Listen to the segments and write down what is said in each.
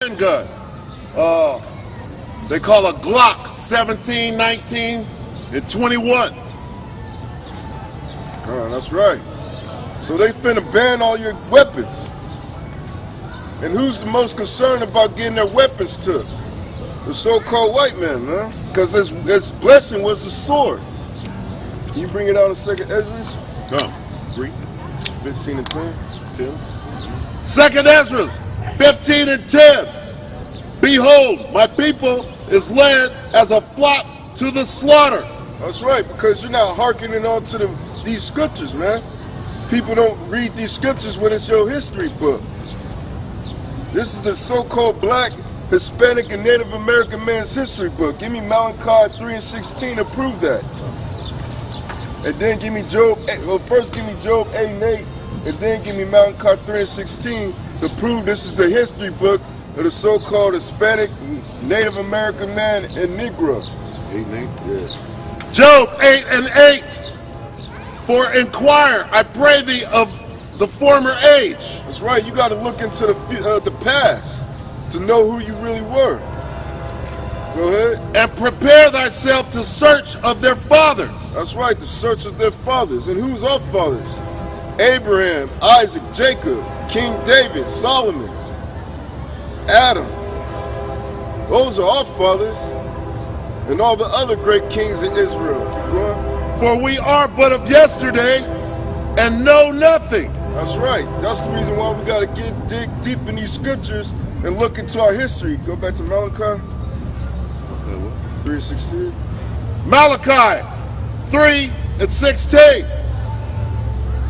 handgun. They call a Glock 17, 19, and 21. That's right. So they finna ban all your weapons. And who's the most concerned about getting their weapons took? The so-called white man, man. Because his blessing was the sword. Can you bring it out in second Ezra? No. 3, 15 and 10. 10. Second Ezra, 15 and 10. Behold, my people is led as a flock to the slaughter. That's right, because you're not hearkening on to these scriptures, man. People don't read these scriptures when it's your history book. This is the so-called black, Hispanic, and Native American man's history book. Give me Malachi 3 and 16 to prove that. And then give me Job 8. Well, first give me Job 8 and 8, and then give me Malachi 3 and 16 to prove this is the history book of the so-called Hispanic, Native American man, and Negro. 8 and 8? Yeah. Job 8 and 8. For inquire, I pray thee, of the former age. That's right. You got to look into the past to know who you really were. Go ahead. And prepare thyself to search of their fathers. That's right, the search of their fathers. And who's our fathers? Abraham, Isaac, Jacob, King David, Solomon, Adam. Those are our fathers. And all the other great kings of Israel. Keep going. For we are but of yesterday and know nothing. That's right. That's the reason why we got to dig deep in these scriptures and look into our history. Go back to Malachi. Okay, what? 3 and 16. Malachi 3 and 16.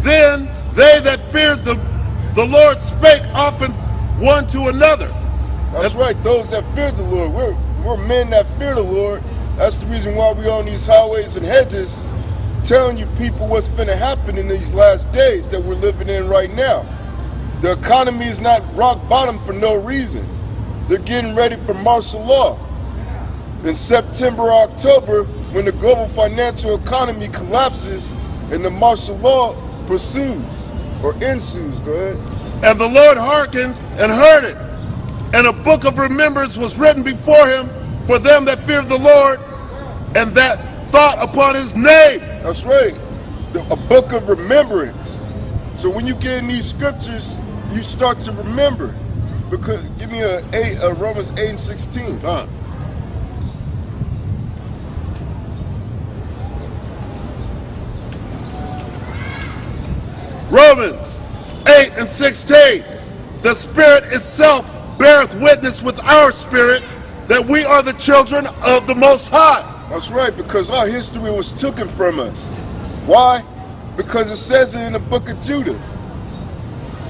Then they that feared the Lord spake often one to another. That's right. Those that fear the Lord. We're men that fear the Lord. That's the reason why we're on these highways and hedges telling you people what's finna happen in these last days that we're living in right now. The economy is not rock bottom for no reason. They're getting ready for martial law. In September or October, when the global financial economy collapses and the martial law pursues or ensues, go ahead. And the Lord hearkened and heard it. And a book of remembrance was written before him for them that feared the Lord and that thought upon his name. That's right. A book of remembrance. So when you get in these scriptures, you start to remember. Because give me a Romans 8 and 16. Romans 8 and 16. The Spirit itself beareth witness with our spirit that we are the children of the Most High. That's right, because our history was taken from us. Why? Because it says it in the book of Judah.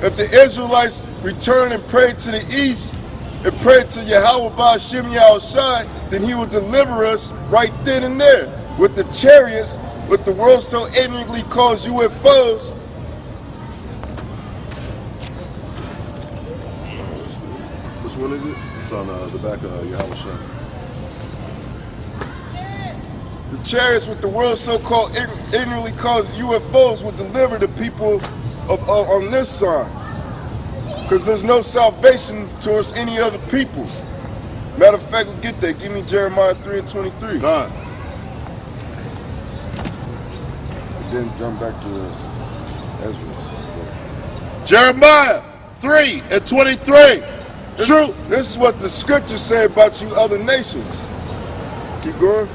If the Israelites returned and prayed to the east and prayed to Yahweh Ba'ashem Yahushai, then he will deliver us right then and there. With the chariots, what the world so ignorantly calls UFOs. Which one is it? It's on the back of Yahushua. The chariots with the world so-called ignorantly calls UFOs will deliver the people on this side. Because there's no salvation towards any other people. Matter of fact, we'll get there. Give me Jeremiah 3 and 23. God. And then jump back to Ezra. Jeremiah 3 and 23. True. This is what the scriptures say about you other nations. Keep going.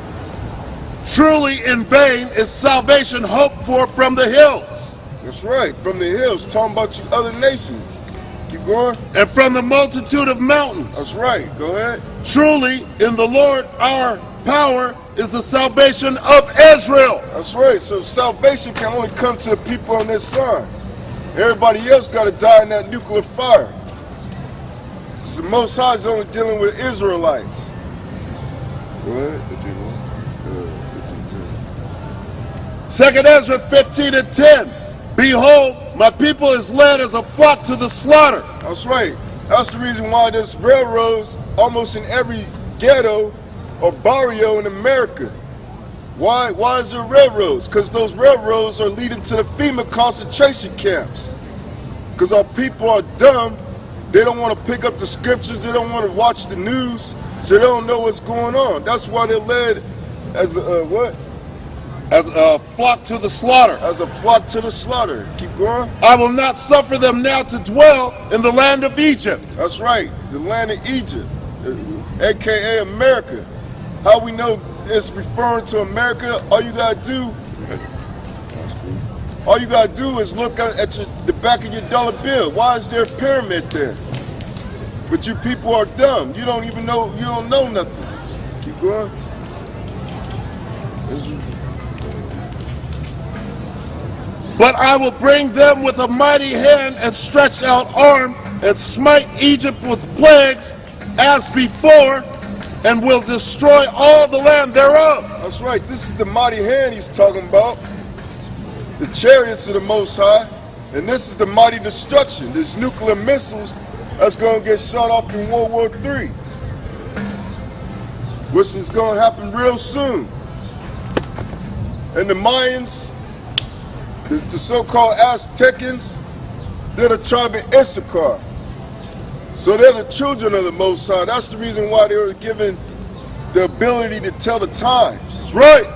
Truly in vain is salvation hoped for from the hills. That's right, from the hills, talking about you other nations. Keep going. And from the multitude of mountains. That's right, go ahead. Truly in the Lord our power is the salvation of Israel. That's right, so salvation can only come to the people on this side. Everybody else got to die in that nuclear fire. The Most High is only dealing with Israelites. Go ahead. 2nd Ezra 15 and 10. Behold, my people is led as a flock to the slaughter. That's right. That's the reason why there's railroads almost in every ghetto or barrio in America. Why is there railroads? Because those railroads are leading to the FEMA concentration camps. Because our people are dumb They don't want to pick up the scriptures. They don't want to watch the news. So they don't know what's going on. That's why they're led as a what? As a flock to the slaughter. As a flock to the slaughter. Keep going. I will not suffer them now to dwell in the land of Egypt. That's right, the land of Egypt, aka America. How we know it's referring to America? All you gotta do is look at the back of your dollar bill. Why is there a pyramid there? But you people are dumb. You don't even know. You don't know nothing. Keep going. But I will bring them with a mighty hand and stretched out arm and smite Egypt with plagues as before, and will destroy all the land thereof. That's right. This is the mighty hand he's talking about. The chariots of the Most High. And this is the mighty destruction. There's nuclear missiles that's going to get shot off in World War III. Which is going to happen real soon. And the Mayans, the so-called Aztecans, they're the tribe of Issachar. So they're the children of the Most High. That's the reason why they were given the ability to tell the times. That's right.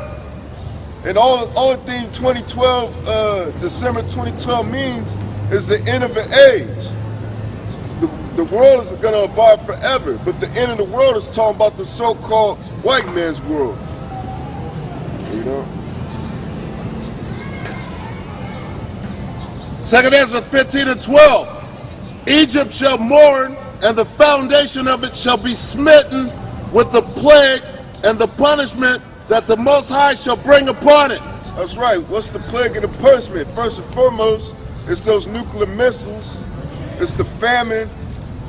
And all the thing 2012, December 2012 means is the end of an age. The world is going to abide forever, but the end of the world is talking about the so-called white man's world. You know? 2 Ezra 15 and 12. Egypt shall mourn, and the foundation of it shall be smitten with the plague and the punishment that the Most High shall bring upon it. That's right. What's the plague and the punishment? First and foremost, it's those nuclear missiles. It's the famine.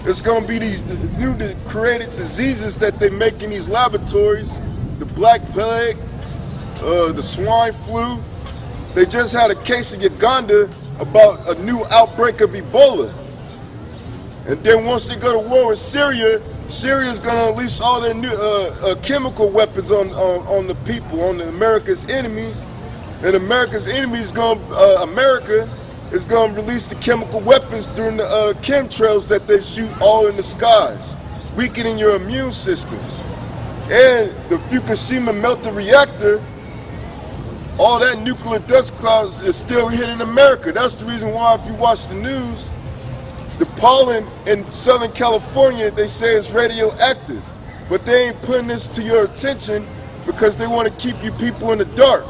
It's going to be these new created diseases that they make in these laboratories. The Black Plague, the swine flu. They just had a case in Uganda about a new outbreak of Ebola. And then once they go to war with Syria, Syria's going to unleash all their new chemical weapons on the people, on the America's enemies. And America's enemies America is going to release the chemical weapons during the chemtrails that they shoot all in the skies, weakening your immune systems. And the Fukushima melted reactor, all that nuclear dust clouds is still hitting America. That's the reason why, if you watch the news, the pollen in Southern California, they say is radioactive. But they ain't putting this to your attention because they want to keep you people in the dark.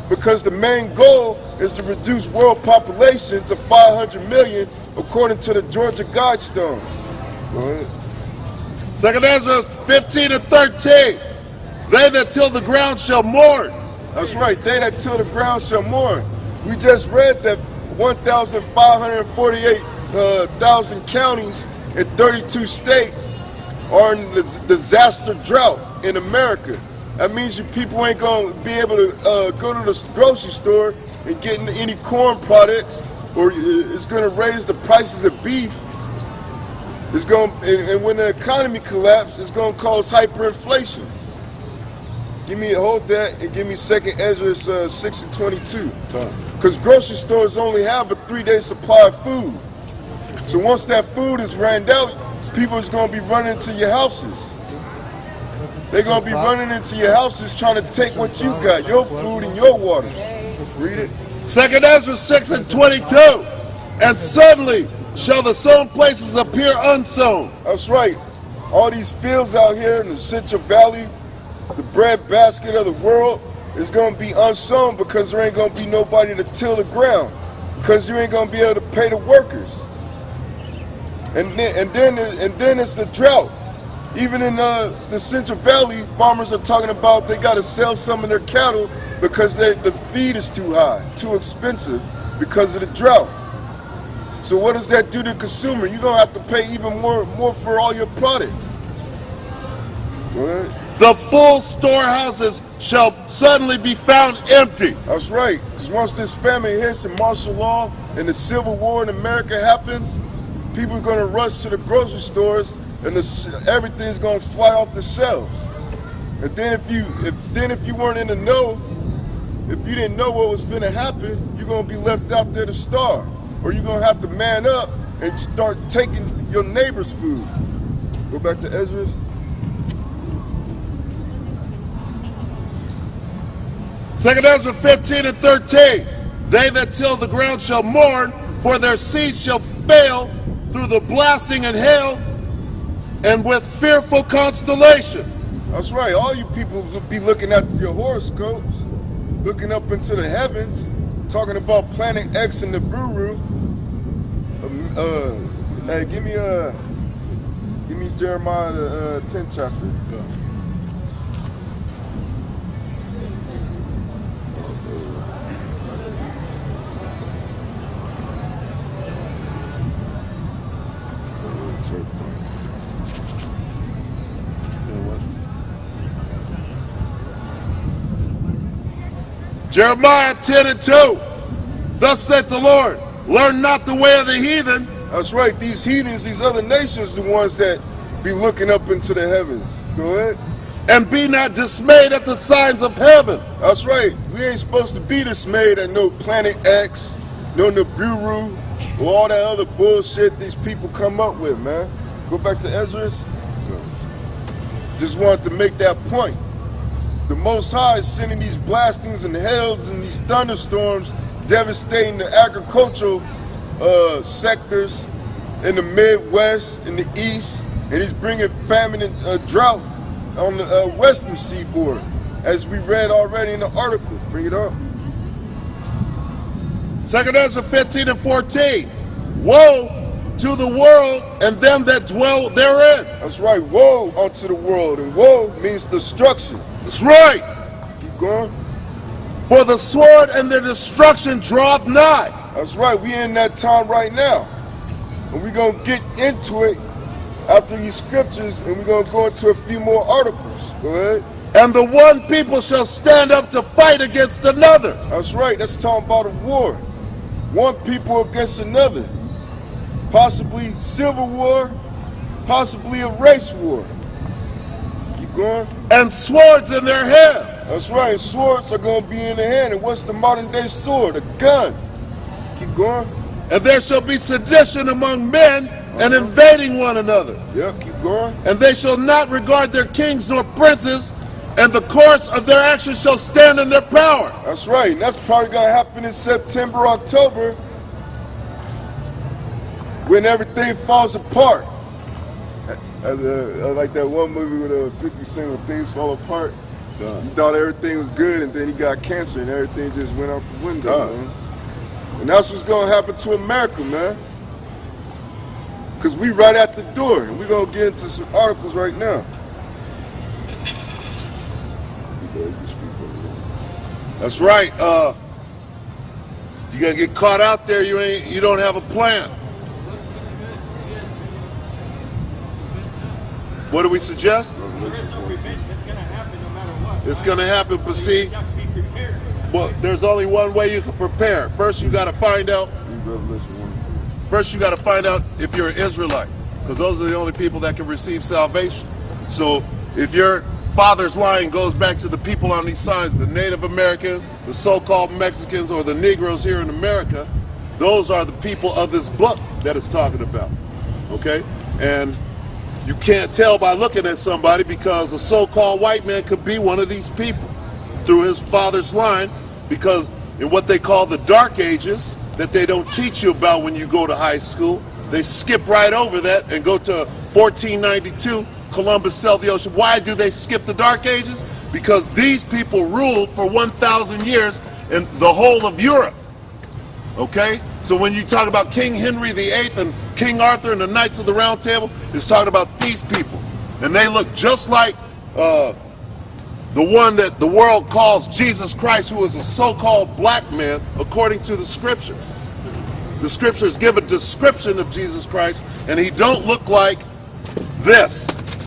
Because the main goal is to reduce world population to 500 million, according to the Georgia Guidestones. Go ahead. 2 Ezra 15 and 13. They that till the ground shall mourn. That's right, they that till the ground shall mourn. We just read that 1,548,000 counties in 32 states are in the disaster drought in America. That means you people ain't gonna be able to go to the grocery store and get any corn products, or it's gonna raise the prices of beef. It's gonna, and when the economy collapses, it's gonna cause hyperinflation. Hold that and give me 2 Ezra 6 and 22. Because grocery stores only have a 3-day supply of food. So once that food is ran out, people is gonna be running to your houses. They're going to be running into your houses trying to take what you got, your food and your water. Read it. 2 Ezra 6 and 22. And suddenly shall the sown places appear unsown. That's right. All these fields out here in the Central Valley, the breadbasket of the world, is going to be unsown because there ain't going to be nobody to till the ground. Because you ain't going to be able to pay the workers. And then it's the drought. Even in the Central Valley, farmers are talking about they got to sell some of their cattle because the feed is too high, too expensive because of the drought. So what does that do to the consumer? You're going to have to pay even more for all your products. Go ahead. The full storehouses shall suddenly be found empty. That's right, because once this famine hits and martial law and the Civil War in America happens, people are going to rush to the grocery stores and everything's gonna fly off the shelves. And then if you weren't in the know, if you didn't know what was finna happen, you're gonna be left out there to starve. Or you're gonna have to man up and start taking your neighbor's food. Go back to Ezra's. Second Ezra 15 and 13. They that till the ground shall mourn, for their seed shall fail through the blasting and hail, and with fearful constellation. That's right. All you people will be looking at your horoscopes, looking up into the heavens, talking about Planet X and the Buru. Hey, give me Jeremiah the 10th chapter. Jeremiah 10 and 2. Thus saith the Lord, learn not the way of the heathen. That's right. These heathens, these other nations, the ones that be looking up into the heavens. Go ahead. And be not dismayed at the signs of heaven. That's right. We ain't supposed to be dismayed at no Planet X, no Nibiru, or all that other bullshit these people come up with, man. Go back to Ezra's. Just wanted to make that point. The Most High is sending these blastings and hails and these thunderstorms, devastating the agricultural sectors in the Midwest, in the East, and he's bringing famine and drought on the western seaboard, as we read already in the article. Bring it up. Second Ezra 15 and 14. Woe to the world and them that dwell therein. That's right. Woe unto the world, and woe means destruction. That's right. Keep going. For the sword and their destruction draweth nigh. That's right. We in that time right now, and we're gonna get into it after these scriptures, and we're gonna go into a few more articles. Go ahead. And the one people shall stand up to fight against another. That's right. That's talking about a war. One people against another. Possibly civil war, possibly a race war. Keep going. And swords in their hands. That's right. Swords are going to be in the hand. And what's the modern day sword? A gun. Keep going. And there shall be sedition among men and invading one another. Yep, keep going. And they shall not regard their kings nor princes, and the course of their actions shall stand in their power. That's right. And that's probably going to happen in September, October, when everything falls apart. I like that one movie with 50 Cent when things fall apart. He thought everything was good, and then he got cancer, and everything just went out the window, man. And that's what's going to happen to America, man. Because we right at the door, and we're going to get into some articles right now. That's right. You're going to get caught out there, you don't have a plan. What do we suggest? There is no revenge. It's going to happen no matter what. It's going to happen, but see, You have to be prepared. well, there's only one way you can prepare. First, you got to find out. First, you got to find out if you're an Israelite, because those are the only people that can receive salvation. So, if your father's line goes back to the people on these signs, the Native Americans, the so-called Mexicans, or the Negroes here in America, those are the people of this book that it's talking about. Okay, and you can't tell by looking at somebody, because a so-called white man could be one of these people through his father's line, because in what they call the Dark Ages, that they don't teach you about when you go to high school, they skip right over that and go to 1492, Columbus sailed the ocean. Why do they skip the Dark Ages? Because these people ruled for 1,000 years in the whole of Europe. Okay? So when you talk about King Henry VIII and King Arthur and the Knights of the Round Table, it's talking about these people. And they look just like the one that the world calls Jesus Christ, who is a so-called black man, according to the scriptures. The scriptures give a description of Jesus Christ, and he don't look like this.